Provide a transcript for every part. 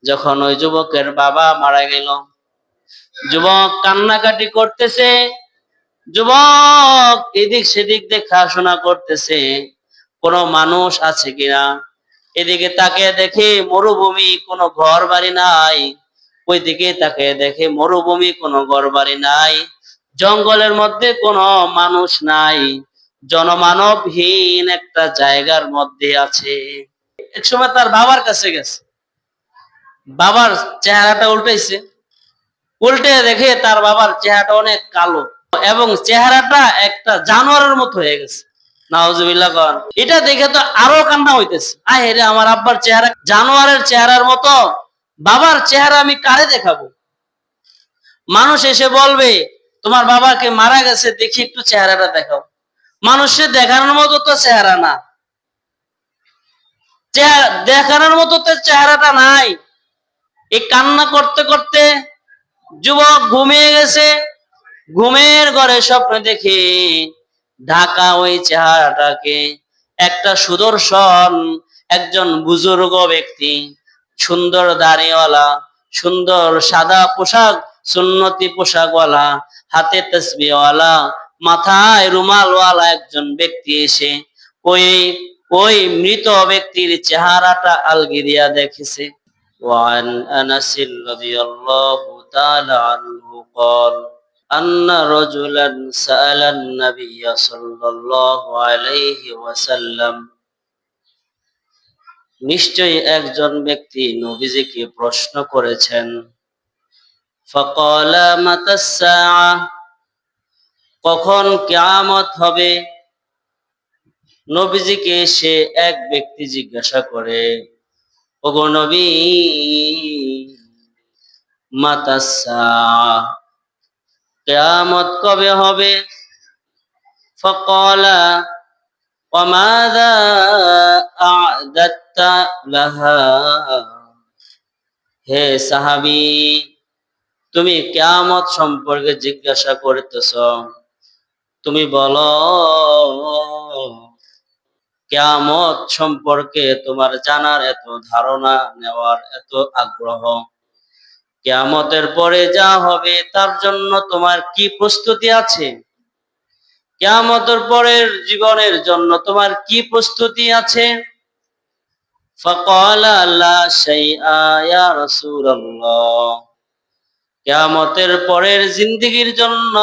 যখন ওই যুবকের বাবা মারা গেল, যুবক কান্নাকাটি করতেছে, যুবক এদিক সেদিক দেখাশোনা করতেছে কোনো মানুষ আছে কিনা। এদিকে তাকে দেখে মরুভূমি, কোনো ঘর বাড়ি নাই। ওইদিকে তাকে দেখে মরুভূমি, কোনো ঘর বাড়ি নাই। জঙ্গলের মধ্যে কোনো মানুষ নাই, জনমানবহীন একটা জায়গার মধ্যে আছে। এক সময় তার বাবার কাছে গেছে, বাবার চেহারাটা উল্টাইছে, উল্টে দেখে তার বাবার চেহারাটা অনেক কালো এবং চেহারাটা একটা জানোয়ারের মতো হয়ে গেছে। নাউজুবিল্লাহ কন। এটা দেখে তো আরো কান্না হইতেছে, আয় রে আমার আব্বার চেহারা জানোয়ারের চেহারার মতো, বাবার চেহারা আমি কারে দেখাবো। মানুষ এসে বলবে তোমার বাবাকে মারা গেছে, দেখি একটু চেহারাটা দেখাও। মানুষের দেখানোর মতো তো চেহারা না, দেখানোর মতো তো চেহারাটা নাই। এই কান্না করতে করতে যুবক ঘুমিয়ে গেছে। ঘুমের ঘরে স্বপ্ন দেখে ঢাকা ওই চেহারাটাকে একটা সুদর্শন একজন বুজুর্গ ব্যক্তি, সুন্দর দাড়িওয়ালা, সুন্দর সাদা পোশাক, সুন্নতি পোশাকওয়ালা, হাতে তসবিহওয়ালা, মাথায় রুমালওয়ালা একজন ব্যক্তি এসে ওই ওই মৃত ব্যক্তির চেহারাটা আলগিরিয়া দেখেছে। وعن أنس رضي الله تعالى عنه قال أن رجلا سأل النبي صلى الله عليه وسلم নিশ্চয়ই একজন ব্যক্তি নবীজিকে প্রশ্ন করেছেন, فقال متى الساعة, কখন কিয়ামত হবে। নবীজিকে সে এক ব্যক্তি জিজ্ঞাসা করে, ওগো নবী, মাতা الساعة, কিয়ামত কবে হবে। فقال وماذا أعددت لها, হে সাহাবী, তুমি কিয়ামত সম্পর্কে জিজ্ঞাসা করতেছ, তুমি বলো কিয়ামত সম্পর্কে তোমার জানার এত ধারণা, নেওয়ার এত আগ্রহ, কিয়ামতের পরে যা হবে তার জন্য তোমার কি প্রস্তুতি আছে, কিয়ামতের পরের জীবনের জন্য তোমার কি প্রস্তুতি আছে। فقال لا شيء يا رسول الله, কিয়ামতের পরের জিন্দেগির জন্য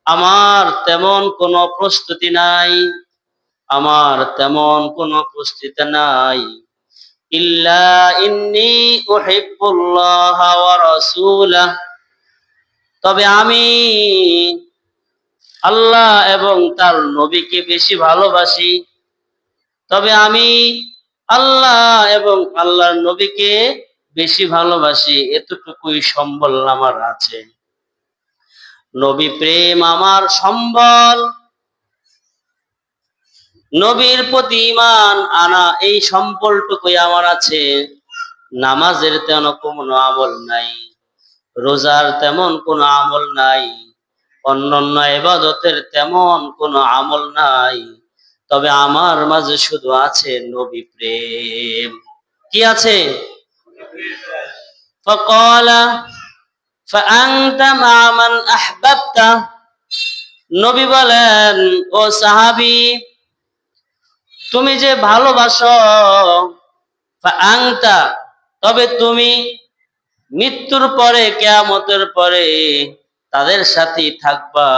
আমার তেমন কোনো প্রস্তুতি নাই, আমার তেমন কোনো প্রস্তুতি নাই। ইল্লা ইন্নী উহিব্বুল্লাহ ওয়া রাসূলাহ, তবে আমি আল্লাহ এবং তার নবীকে বেশি ভালোবাসি, তবে আমি আল্লাহ এবং আল্লাহর নবীকে বেশি ভালোবাসি, এতটুকুই সম্বল আমার আছে। নবী প্রেম আমার সম্বল, নবীর প্রতি ঈমান আনা, এই সম্বলটুকুই আমার আছে। নামাজের তেমন কোনো আমল নাই, রোজার তেমন কোনো আমল নাই, অন্যান্য ইবাদতের তেমন কোনো আমল নাই, তবে আমার মাঝে শুধু আছে নবী প্রেম। কি আছে? فقال فأنت مع من أحببت, নবী বলেন, ও সাহাবী, তুমি যে ভালোবাসো, فأنت, তবে তুমি মৃত্যুর পরে, কিয়ামতের পরে তাদের সাথেই থাকবা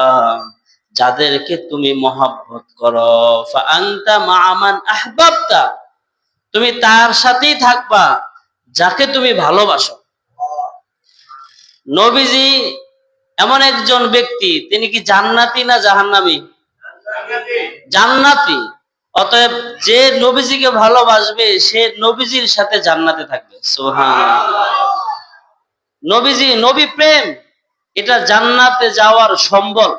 যাদেরকে তুমি মহব্বত করো। ফাআনতা মা মান আহবাবতা, তুমি তার সাথেই থাকবা যাকে তুমি ভালোবাসো। নবীজি এমন একজন ব্যক্তি, তিনি কি জান্নাতি না জাহান্নামী? জান্নাতি। অতএব যে নবীজিকে ভালোবাসবে সে নবীজির সাথে জান্নাতে থাকবে। সুবহানাল্লাহ। নবীজি, নবী প্রেম, এটা জান্নাতে যাওয়ার সম্বল।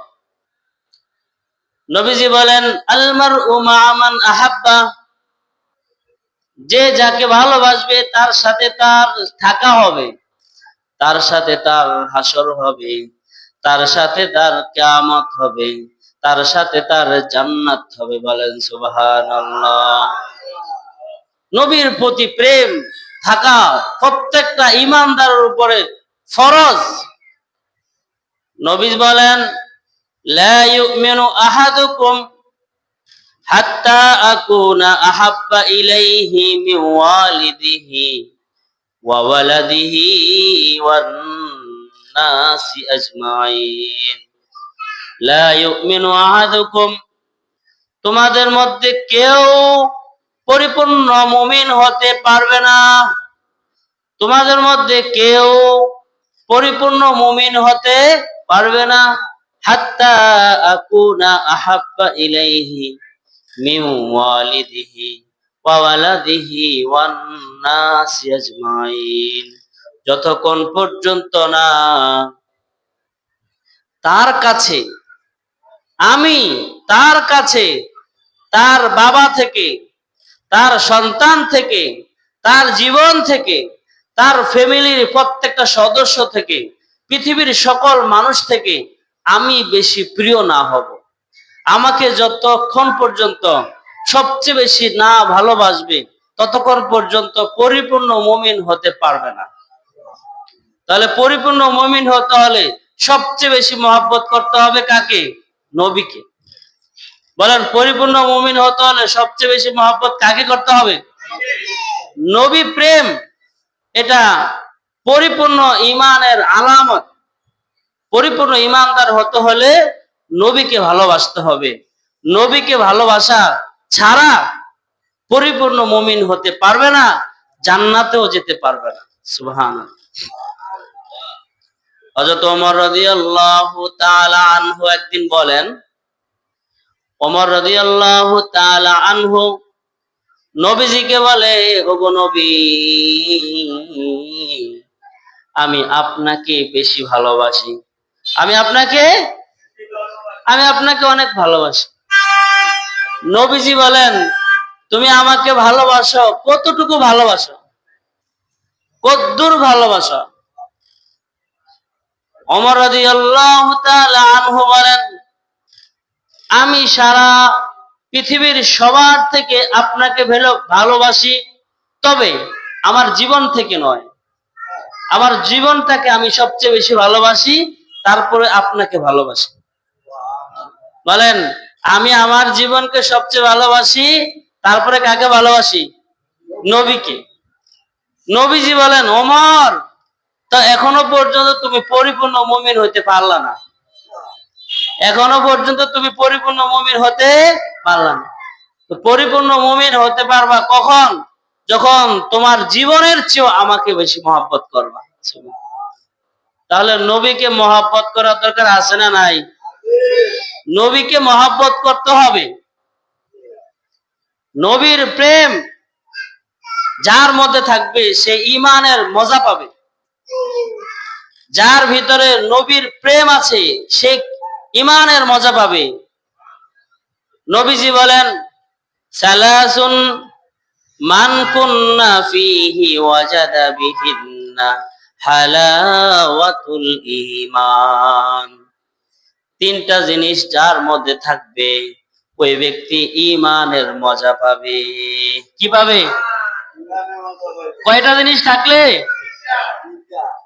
নবীজি বলেন, আল মারউ মা মান আহাব্বা, যে যাকে ভালোবাসবে তার সাথে তার থাকা হবে, তার সাথে তার হাসর হবে, তার সাথে তার কিয়ামত হবে, তার সাথে তার জান্নাত হবে। বলেন সুবহানাল্লাহ। নবীর প্রতি প্রেম থাকা প্রত্যেকটা ঈমানদারের উপরে ফরজ। নবী বলেন, লা ইউমিনু আহাদুকুম হাত্তা আকুনা আহাব্বা ইলাইহি মিন ওয়ালিদিহি ওয়া ওয়ালাদিহি ওয়ান নাসি আজমাইন। লা ইউমিনু আহাদুকুম, তোমাদের মধ্যে কেউ পরিপূর্ণ মুমিন হতে পারবে না। তোমাদের মধ্যে কেউ পরিপূর্ণ মুমিন হতে পারবে না হাত্তা আকুনা আহাব্বা ইলাইহি মিন ওয়ালিদিহি ওয়া ওয়ালাদিহি ওয়ান নাসি আজমাইন, যতক্ষণ পর্যন্ত না তার কাছে আমি, তার কাছে, তার বাবা থেকে, তার সন্তান থেকে, তার জীবন থেকে, তার ফ্যামিলির প্রত্যেকটা সদস্য থেকে, পৃথিবীর সকল মানুষ থেকে আমি বেশি প্রিয় না হব, আমাকে যতক্ষণ পর্যন্ত সবচেয়ে বেশি না ভালোবাসবে ততক্ষণ পর্যন্ত পরিপূর্ণ মুমিন হতে পারবে না। তাহলে পরিপূর্ণ মুমিন হতে হলে সবচেয়ে বেশি মহব্বত করতে হবে কাকে? নবীকে। বলেন, পরিপূর্ণ মুমিন হতে হলে সবচেয়ে বেশি মহব্বত কাকে করতে হবে? নবী প্রেম, এটা পরিপূর্ণ ঈমানের আলামত। পরিপূর্ণ ঈমানদার হতে হলে নবীকে ভালোবাসতে হবে। নবীকে ভালোবাসা ছাড়া পরিপূর্ণ মুমিন হতে পারবে না, জান্নাতেও যেতে পারবে না। সুবহানাল্লাহ। হযরত ওমর রাদিয়াল্লাহু তাআলা আনহু একদিন বলেন, ওমর রাদিয়াল্লাহু তাআলা আনহু নবীজিকে বলে, ওগো নবী, আমি আপনাকে বেশি ভালোবাসি, আমি আপনাকে অনেক ভালোবাসি। নবীজি বলেন, তুমি আমাকে ভালোবাসো, কতটুকু ভালোবাসো, কতদূর ভালোবাসো? ওমর রাদিয়াল্লাহু তাআলা আনহু বলেন, আমি সারা পৃথিবীর সবার থেকে আপনাকে ভালোবাসি, তবে আমার জীবন থেকে নয়, আমার জীবনটাকে আমি সবচেয়ে বেশি ভালোবাসি, তারপরে আপনাকে ভালোবাসি। বলেন, আমি আমার জীবনকে সবচেয়ে ভালোবাসি, তারপরে কাকে ভালোবাসি? নবীকে। নবীজি বলেন, ওমর, তা এখনো পর্যন্ত তুমি পরিপূর্ণ মুমিন হইতে পারলা না, এখনো পর্যন্ত তুমি পরিপূর্ণ মুমিন হতে পারলা না। তো পরিপূর্ণ মুমিন হতে পারবা কখন? যখন তোমার জীবনের চেয়েও আমাকে বেশি মহব্বত করবা। তাহলে নবীকে মহব্বত করার দরকার আছে না নাই? নবীকে মহব্বত করতে হবে। নবীর প্রেম যার মধ্যে থাকবে সে ঈমানের মজা পাবে। যার ভিতরে নবীর প্রেম আছে সে ঈমানের মজা পাবে। নবীজি বলেন, সালাসুন মান কুন্না ফীহি ওয়াজাদা বিহিন্না হালাওয়াতুল ঈমান। তিনটা জিনিস যার মধ্যে থাকবে ওই ব্যক্তি ঈমানের মজা পাবে। কি পাবে? কয়টা জিনিস থাকলে?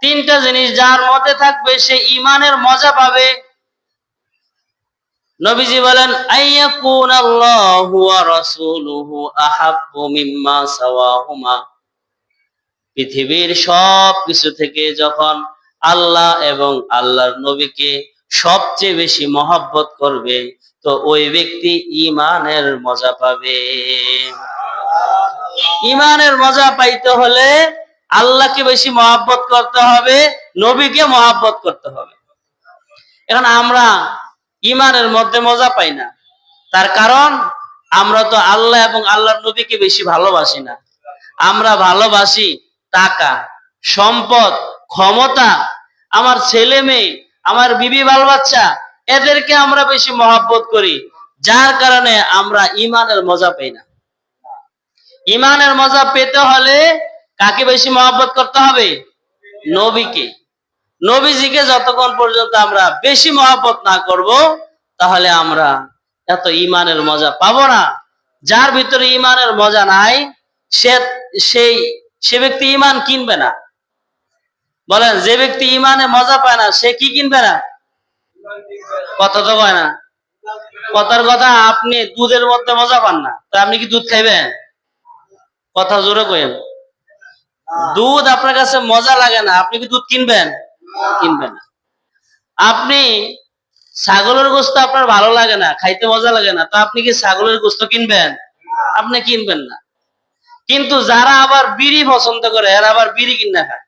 তিনটা জিনিস যার মধ্যে থাকবে সে ঈমানের মজা পাবে। নবীজি বলেন, আইয়াকুনাল্লাহু ওয়া রাসূলুহু আহাব্বু মিম্মা সাওয়াহুমা। পৃথিবীর সব কিছু থেকে যখন আল্লাহ এবং আল্লাহর নবীকে সবচেয়ে বেশি মহব্বত করবে, তো ওই ব্যক্তি ঈমানের মজা পাবে। ঈমানের মজা পাইতে হলে আল্লাহকে বেশি মহব্বত করতে হবে, নবীকে মহব্বত করতে হবে। এখন আমরা ঈমানের মধ্যে মজা পাই না, তার কারণ আমরা তো আল্লাহ এবং আল্লাহর নবীকে বেশি ভালোবাসি না। আমরা ভালোবাসি টাকা, সম্পদ, ক্ষমতা, আমার ছেলে মেয়ে, আমার বিবি বাল বাচ্চা, এদেরকে আমরা বেশি মহব্বত করি, যার কারণে আমরা ঈমানের মজা পাই না। ঈমানের মজা পেতে হলে কাকে বেশি মহব্বত করতে হবে? নবীকে। নবীজিকে যতক্ষণ পর্যন্ত আমরা বেশি মহব্বত না করব, তাহলে আমরা এত ঈমানের মজা পাবো না। যার ভিতরে ঈমানের মজা নাই, সে ব্যক্তি ঈমান কিনবে না। বলেন, যে ব্যক্তি ঈমানে মজা পায় না সে কি কিনবে না? কথা তো কয় না। কথার কথা, আপনি দুধের মধ্যে মজা পান না, তো আপনি কি দুধ খাইবেন? কথা জোরে কইেন। দুধ আপনার কাছে মজা লাগে না, আপনি কি দুধ কিনবেন? কিনবেন না। আপনি ছাগলের গোশত আপনার ভালো লাগে না, খাইতে মজা লাগে না, তো আপনি কি ছাগলের গোশত কিনবেন? আপনি কিনবেন না। কিন্তু যারা আবার বিড়ি পছন্দ করে এরা আবার বিড়ি কিনা খায়।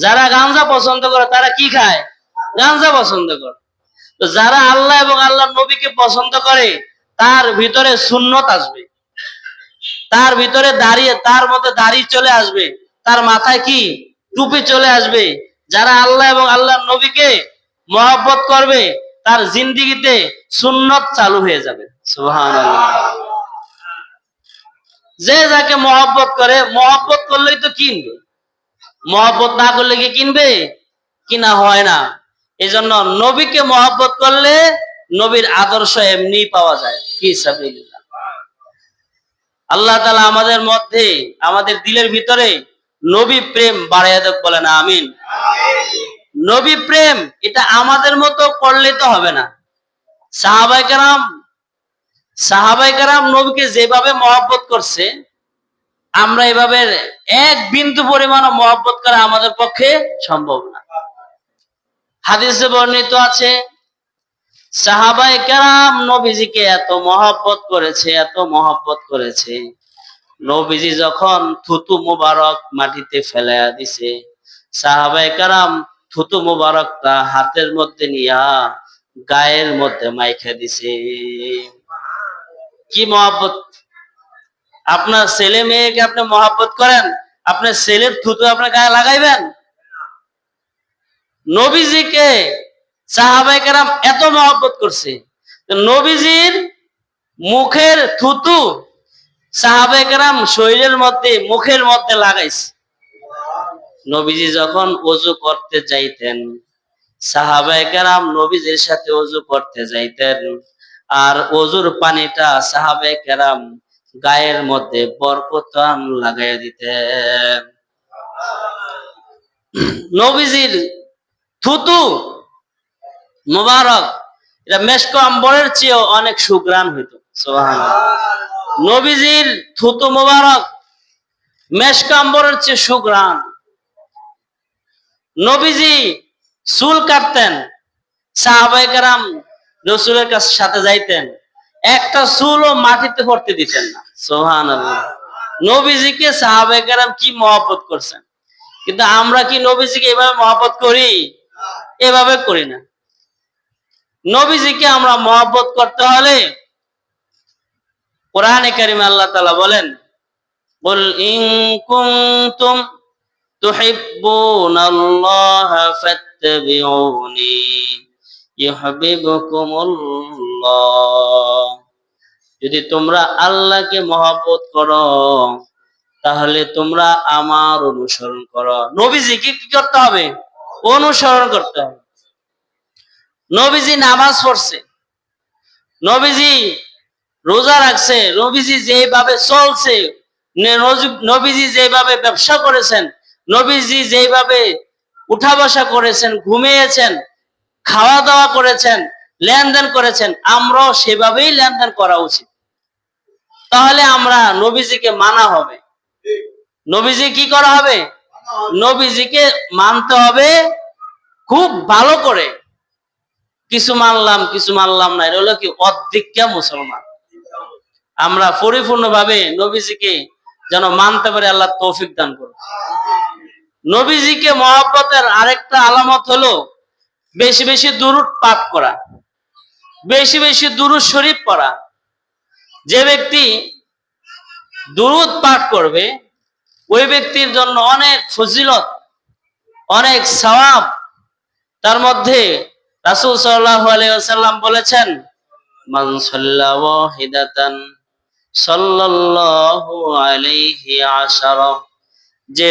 যারা গাঁজা পছন্দ করে তারা কি খায়? গাঁজা পছন্দ করে। তো যারা আল্লাহ এবং আল্লাহর নবীকে পছন্দ করে তার ভিতরে সুন্নত আসবে, তার ভিতরে দাঁড়িয়ে তার মধ্যে দাড়ি চলে আসবে, তার মাথায় কি টুপি চলে আসবে। যারা আল্লাহ এবং আল্লাহর নবীকে মহব্বত করবে তার জিন্দেগিতে সুন্নত চালু হয়ে যাবে। সুবহানাল্লাহ। যে যাকে মহব্বত করে, মহব্বত করলেই তো কিনবে, মহব্বত না করলে কি কিনবে? কিনা হয় না। এই জন্য নবীকে মহব্বত করলে নবীর আদর্শ এমনি পাওয়া যায়। ফি সাবিলিল্লাহ। আল্লাহ তাআলা আমাদের মধ্যে, আমাদের দিলের ভিতরে নবী প্রেম বাড়াইয়া দেব, বলেন আমিন। নবী প্রেম এটা আমাদের মতো করলে তো হবে না। সাহাবায়ে কেরাম নবীকে যেভাবে মহব্বত করছে, আমরা এভাবে এক বিন্দু পরিমাণও মহব্বত করা আমাদের পক্ষে সম্ভব না। হাদিসে বর্ণিত আছে, সাহাবায়ে কেরাম নবীজিকে এত মহব্বত করেছে, এত মহব্বত করেছে, নবীজি যখন থুতু মুবারক মাটিতে ফেলাইয়া দিছে, সাহাবায়ে কেরাম থুতু মুবারকটা হাতের মধ্যে নিয়া গায়ের মধ্যে মাইখা দিছে। কি মহব্বত! আপনার ছেলে মেয়েকে আপনি মহব্বত করেন, আপনার ছেলের থুতু আপনার গায়ে লাগাইবেন? নবীজিকে সাহাবায়ে কেরাম এত মহব্বত করছে, নবীজির মুখের থুতু সাহাবায়ে কেরাম শরীরের মধ্যে, মুখের মধ্যে লাগাইছে। নবীজি যখন ওযু করতে যাইতেন, সাহাবায়ে কেরাম নবীজির সাথে ওযু করতে যাইতেন, আর ওযুর পানিটা সাহাবায়ে কেরাম গায়ের মধ্যে বরকতান লাগাইয়া দিতেন। নবীজির থুতু মুবারক এটা মেশক আম্বরের চেয়েও অনেক সুঘ্রাণ হইত। সুবহানাল্লাহ। নবীজির থুতু মুবারক মেশক আম্বরের চেয়ে সুঘ্রাণ। নবীজি চুল কাটতেন, সাহাবায়ে কেরাম রাসূলের কাছে সাথে যাইতেন, একটা চুলও মাটিতে পড়তে দিতেন না। সুবহানাল্লাহ। নবীজিকে সাহাবায়ে কেরাম কি মহব্বত করছেন, কিন্তু আমরা কি নবীজিকে এভাবে মহব্বত করি? এভাবে করি না। নবীজিকে আমরা মহব্বত করতে হলে কোরআনে কারিমে আল্লাহ তাআলা বলেন, কুল ইন কুনতুম তুহিব্বুনাল্লাহা ফাত্তাবিউনি ইউহিব্বুকুমুল্লাহ। যদি তোমরা আল্লাহকে মহব্বত করো তাহলে তোমরা আমার অনুসরণ করো। নবীজিকে কি করতে হবে? অনুসরণ করতে হবে। নবীজি নামাজ পড়ছে, নবীজি রোজা রাখছে, নবীজি যেভাবে চলছে, নবীজি যেভাবে ব্যবসা করেছেন, নবীজি যেভাবে উঠা বসা করেছেন, ঘুমিয়েছেন, খাওয়া দাওয়া করেছেন, লেনদেন করেছেন, আমরাও সেভাবেই লেনদেন করা উচিত। তাহলে আমরা নবীজিকে মানা হবে। নবীজি কি করা হবে? নবীজিকে মানতে হবে খুব ভালো করে। কিছু মানলাম কিছু মানলাম না, এটা হলো কি অধিক্যা মুসলমান। আমরা পরিপূর্ণভাবে নবীজিকে যেন মানতে পারি, আল্লাহ তৌফিক দান করুন। নবীজিকে মহব্বতের আরেকটা আলামত হলো বেশি বেশি দুরূদ পাঠ করা, বেশি বেশি দুরূদ শরীফ পড়া। যে ব্যক্তি দুরূদ পাঠ করবে ওই ব্যক্তির জন্য অনেক ফজিলত, অনেক সওয়াব। তার মধ্যে রাসূল সাল্লাল্লাহু আলাইহি ওয়াসাল্লাম বলেছেন, মান সাল্লা ওয়াহিদাতান সাল্লাল্লাহু আলাইহি আশারা। যে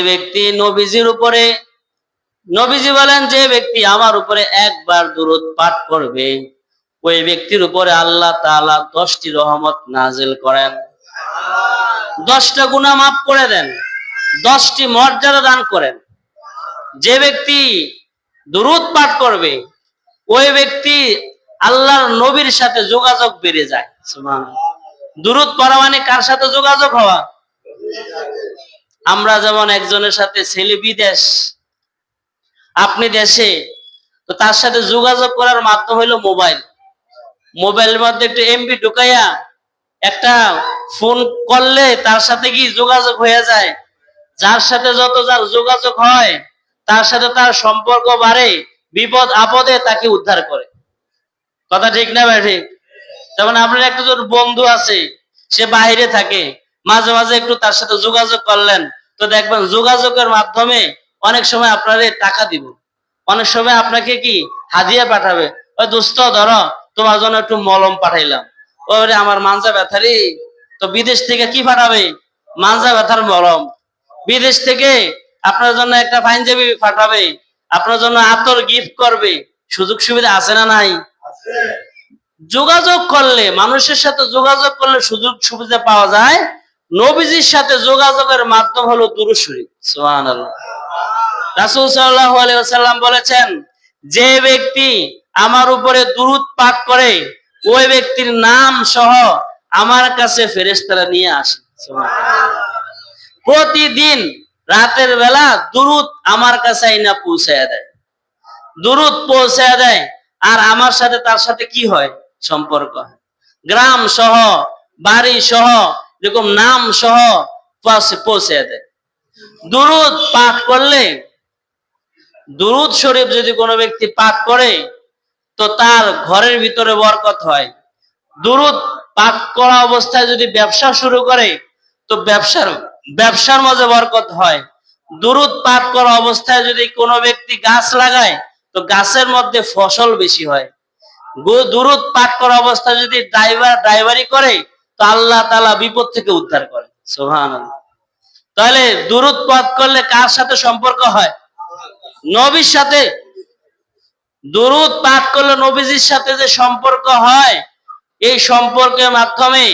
ব্যক্তি নবীজির উপরে, নবীজি বলেন যে ব্যক্তি আমার উপরে একবার দুরূদ পাঠ করবে ওই ব্যক্তির উপরে আল্লাহ তাআলা 10টি রহমত নাযিল করেন। 10টা গুনাহ মাফ করে দেন, 10টি মর্যাদা দান করেন। যে ব্যক্তি দুরূদ পাঠ করবে ওই ব্যক্তি আল্লাহর নবীর সাথে যোগাযোগ বেড়ে যায়। সুবহানাল্লাহ। দুরূদ পড়া মানে কার সাথে যোগাযোগ হওয়া? আমরা যেমন একজনের সাথে ছেলে বিদেশ, আপনি দেশে, তো তার সাথে যোগাযোগ করার মাধ্যম হলো মোবাইল। মোবাইলের মধ্যে একটু এমবি ঢুকাইয়া একটা ফোন করলে তার সাথে কি যোগাযোগ হয়ে যায়। যার সাথে যত যার যোগাযোগ হয় তার সাথে তার সম্পর্ক বাড়ে, বিপদ আপদে তাকে উদ্ধার করে। কথা ঠিক না ভাই? ঠিক। যেমন আপনার একজন বন্ধু আছে, সে বাইরে থাকে, মাঝে মাঝে একটু তার সাথে যোগাযোগ করলেন, তো দেখবেন যোগাযোগের মাধ্যমে অনেক সময় আপনারে টাকা দিব, অনেক সময় আপনাকে কি হাদিয়া পাঠাবে। ওই দোস্ত ধরো তোমার জন্য একটু মলম পাঠাইলাম, ওরে আমার মানজা ব্যথারি, তো বিদেশ থেকে কি পাঠাবে? মানজা ব্যথার মলম। বিদেশ থেকে আপনার জন্য একটা পাঞ্জাবি পাঠাবে, আপনার জন্য আতর গিফট করবে। সুযোগ সুবিধা আছে না নাই? যোগাযোগ করলে, মানুষের সাথে যোগাযোগ করলে সুযোগ সুবিধা পাওয়া যায়। নবীজির সাথে যোগাযোগের মাধ্যম হলো দুরূদ শরীফ। সুবহানাল্লাহ। রাসূল সাল্লাল্লাহু আলাইহি ওয়াসাল্লাম বলেছেন, যে ব্যক্তি আমার উপরে দুরূদ পাঠ করে ওই ব্যক্তির নাম সহ আমার কাছে ফেরেশতারা নিয়ে আসে। সুবহানাল্লাহ। প্রতিদিন রাতের বেলা দুরূদ আমার কাছে আইনা পৌঁছায় দেয়, দুরূদ পৌঁছায় দেয়। আর আমার সাথে তার সাথে কি হয়? সম্পর্ক হয়। গ্রাম সহ, বাড়ি সহ, এরকম নাম সহ পৌঁছে দেয়। দুরূদ পাঠ করলে, দুরূদ শরীফ যদি কোনো ব্যক্তি পাঠ করে তো তার ঘরের ভিতরে বরকত হয়। দুরূদ পাঠ করা অবস্থায় যদি ব্যবসা শুরু করে তো ব্যবসার মাঝে বরকত হয়। দুরূদ পাঠ করা অবস্থায় যদি কোনো ব্যক্তি গাছ লাগায় তো গাছের মধ্যে ফসল বেশি হয়। দুরূদ পাঠ করা অবস্থায় যদি ড্রাইভারি করে তো আল্লাহ তাআলা বিপদ থেকে উদ্ধার করে। সুবহানাল্লাহ। তাহলে দুরূদ পাঠ করলে কার সাথে সম্পর্ক হয়? নবীর সাথে। দুরূদ পাঠ করলে নবীজির সাথে যে সম্পর্ক হয়, এই সম্পর্কের মাধ্যমে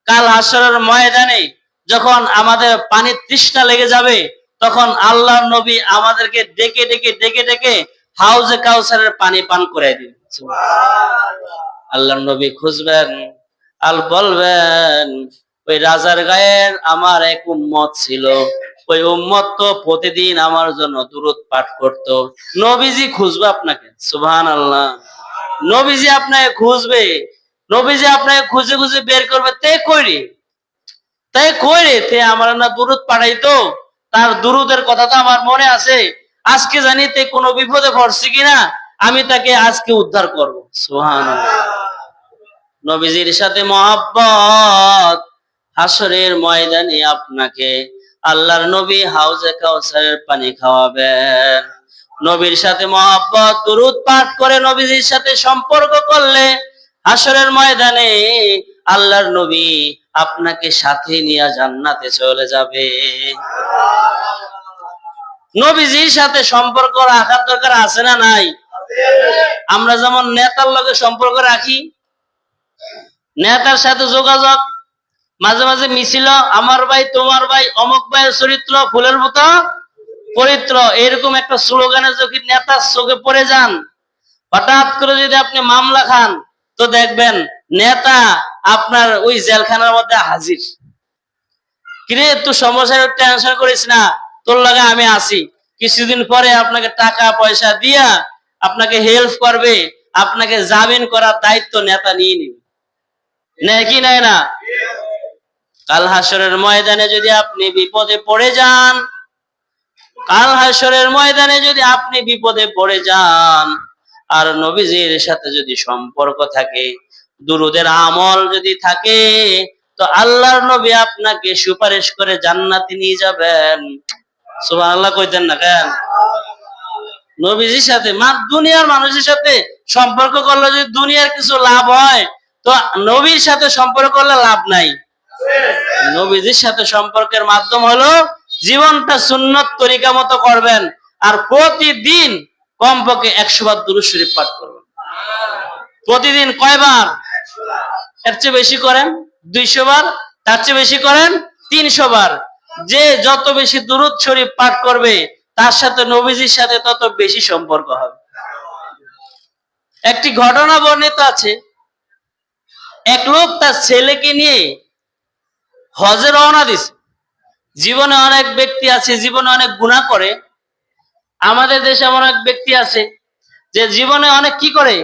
কাল হাসরের ময়দানে যখন আমাদের পানির তৃষ্ণা লেগে যাবে তখন আল্লাহর নবী আমাদেরকে ডেকে ডেকে ডেকে ডেকে হাউজে কাউসারের পানি পান করে দিবেন। আল্লাহর নবী খুঁজবেন আর বলবেন, ওই রাজার গায়ের আমার এক উম্মত ছিল, ওই উম্মত তো প্রতিদিন আমার জন্য দুরূদ পাঠ করত। নবীজি খুঁজবে আপনাকে। সুবহানাল্লাহ। নবীজি আপনাকে খুঁজবে, নবীজি আপনাকে খুঁজে খুঁজে বের করবে। তাই কইরে তে আমার না দুরূদ পাঠাইতো, তার দুরূদের কথা তো আমার মনে আছে। আজকে জানি তে কোনো বিপদে পড়ছে কিনা, আমি তাকে আজকে উদ্ধার করব। সুবহানাল্লাহ। নবীজির সাথে মহব্বত, হাসরের ময়দানে আপনাকে আল্লাহর নবী হাউজে কাউসারের পানি খাওয়াবেন। নবীর সাথে মহব্বত, দুরূদ পাঠ করে নবীজির সাথে সম্পর্ক করলে হাসরের ময়দানে আল্লাহর নবী আপনাকে সাথে নিয়ে জান্নাতে চলে যাবে। নবীজির সাথে সম্পর্ক রাখার দরকার আছে না নাই? আমরা যেমন নেতার লগে সম্পর্ক রাখি, নেতার সাথে যোগাযোগ, মাঝে মাঝে মিছিল, আমার ভাই তোমার ভাই, অমুক ভাইয়ের চরিত্র ফুলের মতো পবিত্র, এরকম একটা স্লোগানে যদি নেতার চোখে পড়ে যান, হঠাৎ করে যদি আপনি মামলা খান তো দেখবেন নেতা আপনার ওই জেলখানার মধ্যে হাজির। কিরে তুই সমস্যার টেনশন করিস না, তোর লাগে আমি আছি। কিছুদিন পরে আপনাকে টাকা পয়সা দিয়া আপনাকে হেল্প করবে, আপনাকে জামিন করার দায়িত্ব নেতা নিয়ে নিবে। নেয় কি নেয় না? কাল হাসরের ময়দানে যদি আপনি বিপদে পড়ে যান, কাল হাসরের ময়দানে যদি আপনি বিপদে পড়ে যান আর নবীজির সাথে যদি সম্পর্ক থাকে, দুরূদের আমল যদি থাকে, তো আল্লাহর নবী আপনাকে সুপারিশ করে জান্নাতে নিয়ে যাবেন। সুবহানাল্লাহ কইতেন না কেন? নবীজির সাথে, দুনিয়ার মানুষের সাথে সম্পর্ক করলে যদি দুনিয়ার কিছু লাভ হয় তো নবীর সাথে সম্পর্ক করলে লাভ নাই। নবীজির সাথে সম্পর্কের মাধ্যম হলো জীবনটা সুন্নত তরিকা মতো করবেন আর প্রতিদিন কমপক্ষে 100 বার দুরূদ শরীফ পাঠ করবেন। প্রতিদিন কয়বার? এর চেয়ে বেশি করেন 200 বার, তার চেয়ে বেশি করেন 300 বার। যে যত বেশি দুরূদ শরীফ পাঠ করবে তার সাথে নবীজির সাথে তত বেশি সম্পর্ক হবে। একটি ঘটনা বর্ণিত আছে, এক লোক তার ছেলেকে নিয়ে হজে রওনা দিছে। জীবনে অনেক ব্যক্তি আছে জীবনে অনেক গুনাহ করে। আমাদের দেশে এমন এক ব্যক্তি আছে যে জীবনে অনেক কি করে,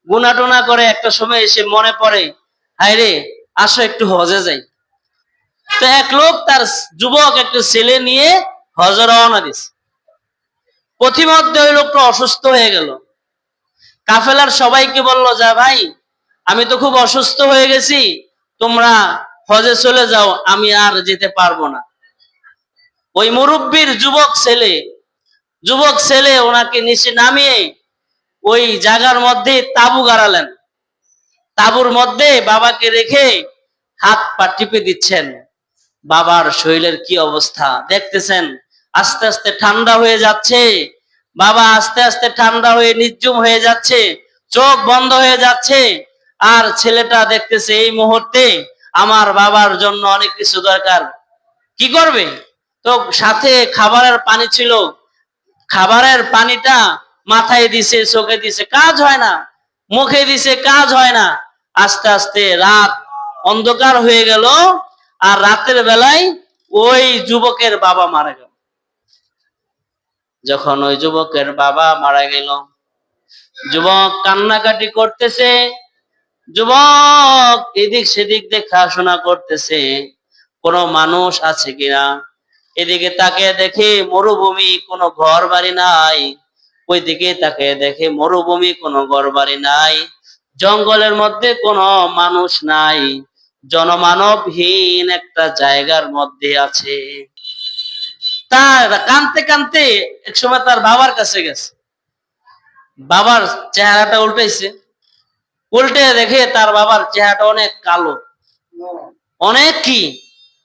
গুনাহ টোনা করে, একটা সময় এসে মনে পড়ে, হায় রে আসো একটু হজে যাই। তো এক লোক তার যুবক একটা ছেলে নিয়ে হজে রওনা দিছে। পথিমধ্যে ওই লোকটা অসুস্থ হয়ে গেল। কাফেলার সবাইকে বলল, যা ভাই আমি তো খুব অসুস্থ হয়ে গেছি, তোমরা হজে চলে যাও, আমি আর যেতে পারবো না। ওই মুরব্বীর যুবক ছেলে ওনাকে নিচে নামিয়ে ওই জায়গার মধ্যে তাবু গাড়ালেন। তাবুর মধ্যে বাবাকে রেখে হাত পা টিপে দিচ্ছেন। বাবার শরীরের কি অবস্থা দেখতেছেন, আস্তে আস্তে ঠান্ডা হয়ে যাচ্ছে। বাবা আস্তে আস্তে ঠান্ডা হয়ে নির্জুম হয়ে যাচ্ছে, চোখ বন্ধ হয়ে যাচ্ছে। আর ছেলেটা দেখতেছে এই মুহূর্তে আমার বাবার জন্য অনেক কিছু দরকার, কি করবে? তো সাথে খাবারের পানি ছিল, খাবারের পানিটা মাথায় দিছে, চোখে দিছে, কাজ হয় না, মুখে দিছে, কাজ হয় না। আস্তে আস্তে রাত অন্ধকার হয়ে গেল। আর রাতের বেলায় ওই যুবকের বাবা মারা গেল। যখন ওই যুবকের বাবা মারা গেল, যুবক কান্নাকাটি করতেছে, যুবক এদিক সেদিক দেখাশোনা করতেছে কোনো মানুষ আছে কিনা। এদিকে তাকে দেখে মরুভূমি, কোনো ঘর বাড়ি নাই। ওইদিকে তাকে দেখে মরুভূমি, কোনো ঘর বাড়ি নাই। জঙ্গলের মধ্যে কোনো মানুষ নাই, জনমানবহীন একটা জায়গার মধ্যে আছে। তার কানতে কানতে এক সময় তার বাবার কাছে গেছে। বাবার চেহারাটা উল্টাইছে, উল্টে দেখে তার বাবার চেহারাটা অনেক কালো, অনেক কি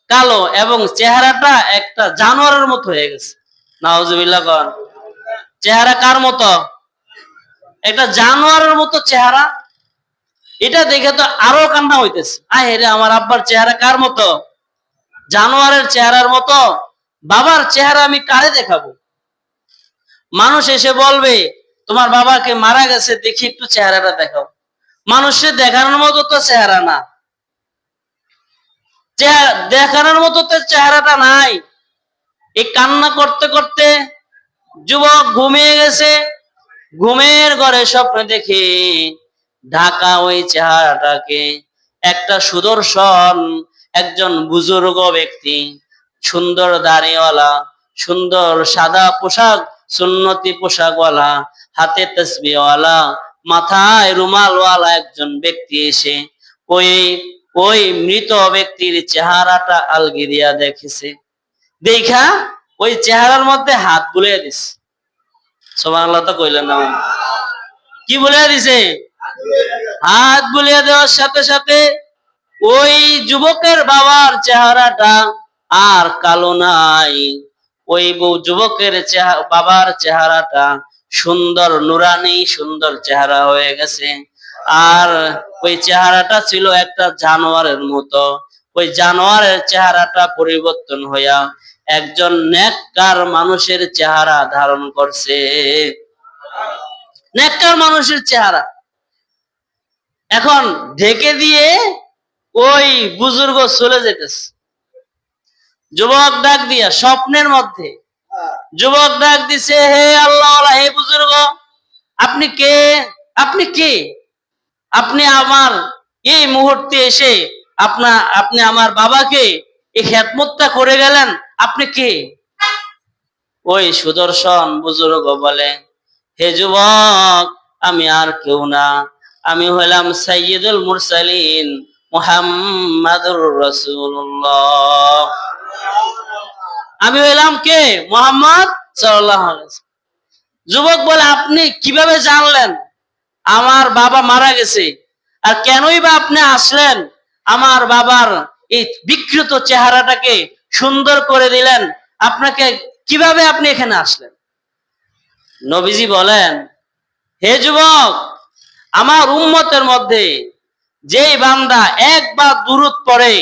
কালো, এবং চেহারাটা একটা জানোয়ারের মতো হয়ে গেছে। নাউজুবিল্লাহ কন। চেহারা কার মতো? একটা জানোয়ারের মতো চেহারা। এটা দেখে তো আরো কান্না হইতেছে, আয় রে আমার আব্বার চেহারা কার মতো? জানোয়ারের চেহারার মতো। বাবার চেহারা আমি কারে দেখাবো? মানুষ এসে বলবে তোমার বাবাকে মারা গেছে, দেখি একটু চেহারাটা দেখাও। মানুষের দেখানোর মতো তো চেহারা না, দেখানোর মতো তো চেহারাটা নাই। এই কান্না করতে করতে যুবক ঘুমিয়ে গেছে। ঘুমের ঘরে স্বপ্ন দেখে ঢাকা ওই চেহারাটাকে একটা সুদর্শন একজন বুজুর্গ ব্যক্তি, সুন্দর দাড়িওয়ালা, সুন্দর সাদা পোশাক, সুন্নতি পোশাকওয়ালা, হাতে তসবিহওয়ালা, মাথায় রুমালওয়ালা একজন ব্যক্তি এসে ওই ওই মৃত ব্যক্তির চেহারাটা আলগিরিয়া দেখেছে। দেখা ওই চেহারার মধ্যে হাত বুলিয়ে দিছে। সুবহানাল্লাহ তো কইলেন না? কি বুলিয়ে দিছে? হাত বুলিয়ে দেওয়ার সাথে সাথে ওই যুবকের বাবার চেহারাটা আর কালো নাই। ওই যুবকের বাবার চেহারাটা সুন্দর নুরানি, সুন্দর চেহারা হয়ে গেছে। আর ওই চেহারাটা ছিল একটা জানোয়ারের মতো। ওই জানোয়ারের চেহারাটা পরিবর্তন হইয়া একজন নেককার মানুষের চেহারা ধারণ করছে। নেককার মানুষের চেহারা। এখন ঢেকে দিয়ে ওই বুজুর্গ চলে যেতেছে। যুবক ডাক দিয়া স্বপ্নের মধ্যে যুবক ডাক দিছে, হে আল্লাহ, হে বুজুর্গ, আপনি কে? আপনি কে? আপনি আমার এই মুহূর্তে এসে আপনি আমার বাবাকে এই খেদমতটা করে গেলেন, আপনি কে? ওই সুদর্শন বুজুর্গ বলে, হে যুবক, আমি আর কেউ না, আমি হলাম সাইয়্যিদুল মুরসালিন মুহাম্মাদুর রাসূলুল্লাহ। আমি হইলাম কে? মুহাম্মদ সাল্লাল্লাহু আলাইহি ওয়াসাল্লাম। যুবক বলে, আপনি কিভাবে জানলেন আমার বাবা মারা গেছে? আর কেনই বা আপনি আসলেন? আমার বাবার এই বিকৃত চেহারাটাকে সুন্দর করে দিলেন, আপনাকে কিভাবে আপনি এখানে আসলেন? নবীজি বলেন, হে যুবক, আমার উম্মতের মধ্যে যেই বান্দা একবার দুরূদ পড়ে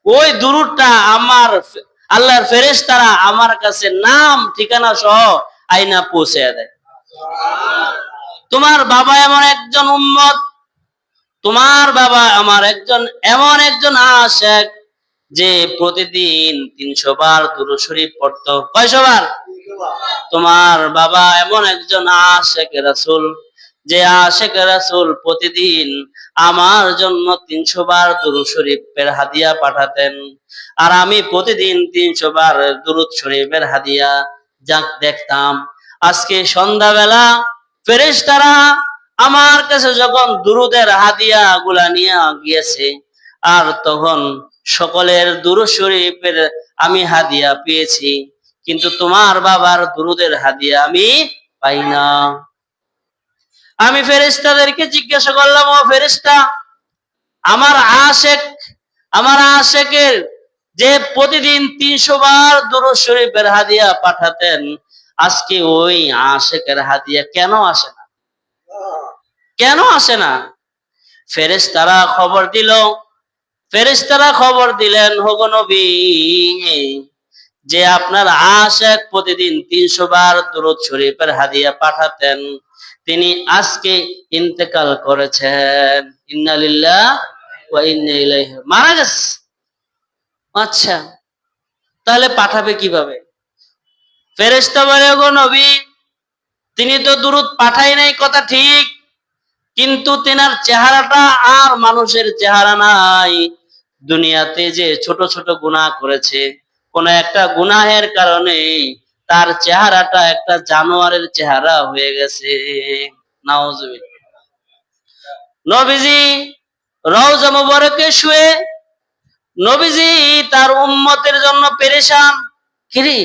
ওই দুরূদটা আমার আল্লাহর ফেরেশতারা আমার কাছে নাম ঠিকানা সহ আইনা পৌঁছে দেয়। তোমার বাবা এমন একজন উম্মত, তোমার বাবা আমার এমন একজন আশিক যে প্রতিদিন 300 বার দুরূদ শরীফ পড়তো। কয়শো বার? তোমার বাবা এমন একজন আশিক রাসূল যে আশিক রাসূল প্রতিদিন আমার জন্য 300 বার দুরূদ শরীফের হাদিয়া পাঠাতেন, আর আমি প্রতিদিন 300 বার দুরূদ শরীফের হাদিয়া দেখতাম। আজকে সন্ধ্যাবেলা ফেরেশতারা আমার কাছে যখন দুরূদের হাদিয়া গুলা নিয়ে গিয়েছে, আর তখন সকলের দুরূদ শরীফের আমি হাদিয়া পেয়েছি, কিন্তু তোমার বাবার দুরূদের হাদিয়া আমি পাই না। আমি ফেরেশতাদেরকে জিজ্ঞাসা করলাম, ও ফেরেশতা, আমার আশিকের যে প্রতিদিন 300 বার দুরূদ শরীফের হাদিয়া পাঠাতেন, আজকে ওই আশিকের হাদিয়া কেন আসে না? কেন আসে না? ফেরেশতারা খবর দিলেন, ওগো নবী, যে আপনার আশিক প্রতিদিন 300 বার দুরূদ শরীফের হাদিয়া পাঠাতেন, তিনি আজকে ইন্তেকাল করেছেন। ইন্না লিল্লাহি ওয়া ইন্না ইলাইহি, মারা গেছে। আচ্ছা, তাহলে পাঠাবে কিভাবে? ফেরেশতা বলে, ওগো নবী, তিনি তো দুরূদ পাঠায় নাই, কথা ঠিক, কিন্তু তেনার চেহারাটা আর মানুষের চেহারা নাই। দুনিয়াতে যে ছোট ছোট গুনাহ করেছে, কোন একটা গুনাহের কারণে তার চেহারাটা একটা জানোয়ারের চেহারা হয়ে গেছে। নাউজুবিল্লাহ। নবীজি রওজা মুবারকে শুয়ে নবীজি তার উম্মতের জন্য পেরেশান। কিরে,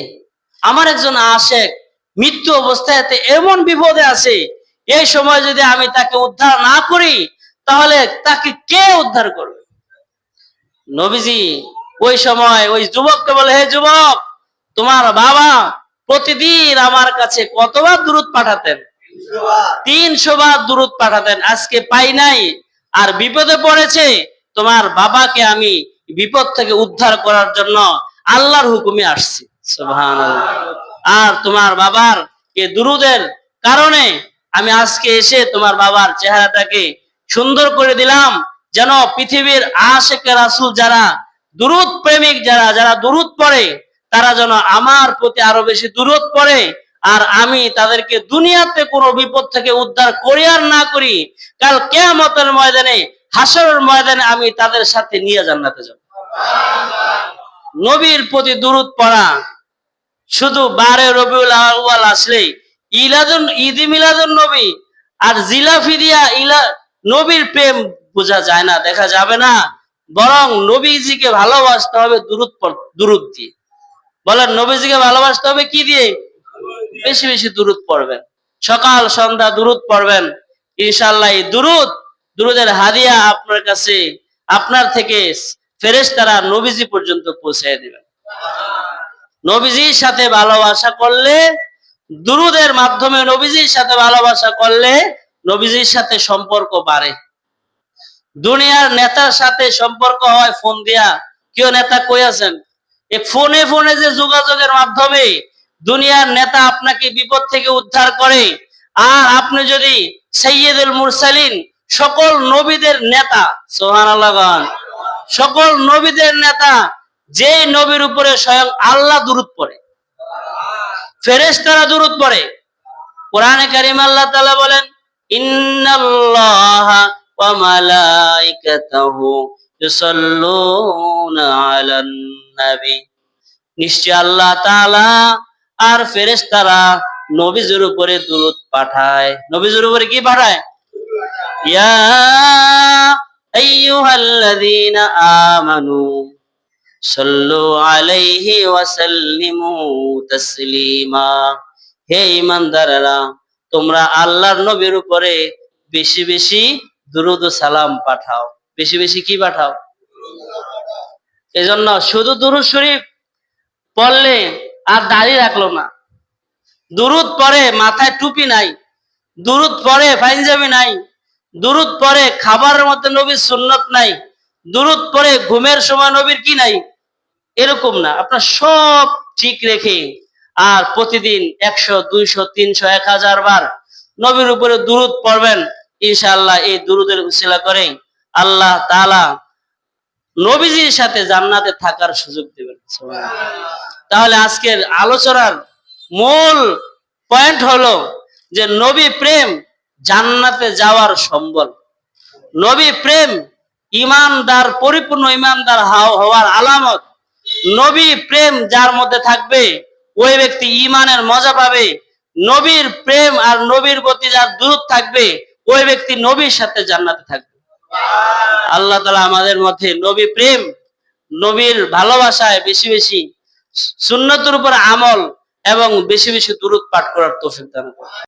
আমার একজন আশিক মৃত্যু অবস্থায় এমন বিপদে আছে, এই সময় যদি আমি তাকে উদ্ধার না করি, তাহলে তাকে কে উদ্ধার করবে? নবীজি ওই সময় ওই যুবককে বলে, হে যুবক, তোমার বাবা প্রতিদিন আমার কাছে কতবার দুরূদ পাঠাতেন? 300 বার দুরূদ পাঠাতেন, আজকে পাই নাই, আর বিপদে পড়েছে। তোমার বাবাকে আমি বিপদ থেকে উদ্ধার করার জন্য আল্লাহর হুকুমে আসছি। সুবহানাল্লাহ। আর তোমার বাবার এই দুরূদের কারণে আমি আজকে এসে তোমার বাবার চেহারাটাকে সুন্দর করে দিলাম, যেন পৃথিবীর আশিক রাসূল যারা দুরূদ প্রেমিক, যারা দুরূদ পড়ে, তারা যেন আমার প্রতি আরো বেশি দুরূদ পড়ে, আর আমি তাদেরকে দুনিয়াতে কোনো বিপদ থেকে উদ্ধার করি আর না করি, কাল কিয়ামতের ময়দানে, হাসরের ময়দানে আমি তাদের সাথে নিয়ে জান্নাতে যাব। নবীর প্রতি দুরূদ পড়া শুধু 12 রবিউল আউয়াল আসলে ঈদ মিলাদুন নবী আর জিলাফি দিয়া নবীর প্রেম বোঝা যায় না, দেখা যাবে না। বরং নবীজিকে ভালোবাসতে হবে দুরূদ দিয়ে। বলেন, নবীজিকে ভালোবাসতে হবে কি দিয়ে? বেশি বেশি দুরূদ পড়বেন, সকাল সন্ধ্যা দুরূদ পড়বেন। ইনশাআল্লাহ এই দুরূদের হাদিয়া আপনার কাছে, আপনার থেকে ফেরেশতারা নবীজি পর্যন্ত পৌঁছে দিবেন। নবীজির সাথে ভালোবাসা করলে, দুরূদের মাধ্যমে নবীজির সাথে ভালোবাসা করলে নবীজির সাথে সম্পর্ক বাড়ে। দুনিয়ার নেতার সাথে সম্পর্ক হয় ফোন দিয়া। কেউ নেতা কই আছেন? এই ফোনে ফোনে যে যোগাযোগের মাধ্যমে দুনিয়ার নেতা আপনাকে বিপদ থেকে উদ্ধার করে, আর আপনি যদি সাইয়্যিদুল মুরসালিন, সকল নবীদের নেতা, সুবহানাল্লাহ, সকল নবীদের নেতা, যে নবীর উপরে স্বয়ং আল্লাহ দুরূদ পড়ে, ফেরেশতারা দুরূদ পড়ে। কোরআনে কারীম আল্লাহ তাআলা বলেন, ইন্নাল্লাহা ওয়া মালাইকাতাহু ইউসাল্লুনা আলান নবী, নিশ্চয় আল্লাহ তাআলা আর ফেরেশতারা নবীর উপরে দুরূদ পাঠায়। নবীর উপরে কি পাঠায়? ইয়া আইয়ুহাল্লাযীনা আমানু সাল্লু আলাইহি ওয়া সাল্লিমু তাসলিমা, হে ঈমানদাররা, তোমরা আল্লাহর নবীর উপরে বেশি বেশি দুরূদ ও সালাম পাঠাও। বেশি বেশি কি পাঠাও? এজন্য শুধু দুরূদ শরীফ পড়লে আর দাড়ি রাখলো না, দুরূদ পড়ে মাথায় টুপি নাই, দুরূদ পড়ে পাঞ্জাবি নাই, দুরূদ পড়ে খাবারের মধ্যে নবীর সুন্নত নাই, দুরূদ পড়ে ঘুমের সময় নবীর কি নাই, এরকম না। আপনার সব ঠিক রেখে আর প্রতিদিন 100, 200, 300, 1000 বার নবীর উপরে দুরূদ পড়বেন, ইনশাআল্লাহ এই দুরূদের উসিলা করে আল্লাহ তাআলা নবীজির সাথে জান্নাতে থাকার সুযোগ দেবেন। তাহলে আজকের আলোচনার মূল পয়েন্ট হলো যে নবী প্রেম জান্নাতে যাওয়ার সম্বল। নবী প্রেম ইমানদার, পরিপূর্ণ ইমানদার হওয়ার আলামত। নবী প্রেম যার মধ্যে থাকবে ওই ব্যক্তি ইমানের মজা পাবে। নবীর প্রেম আর নবীর প্রতি যার দুরূদ থাকবে ওই ব্যক্তি নবীর সাথে জান্নাতে থাকবে। আল্লাহ তাআলা আমাদের মধ্যে নবী প্রেম, নবীর ভালোবাসায় বেশি বেশি সুন্নতের উপর আমল এবং বেশি বেশি দুরূদ পাঠ করার তৌফিক দান করুন।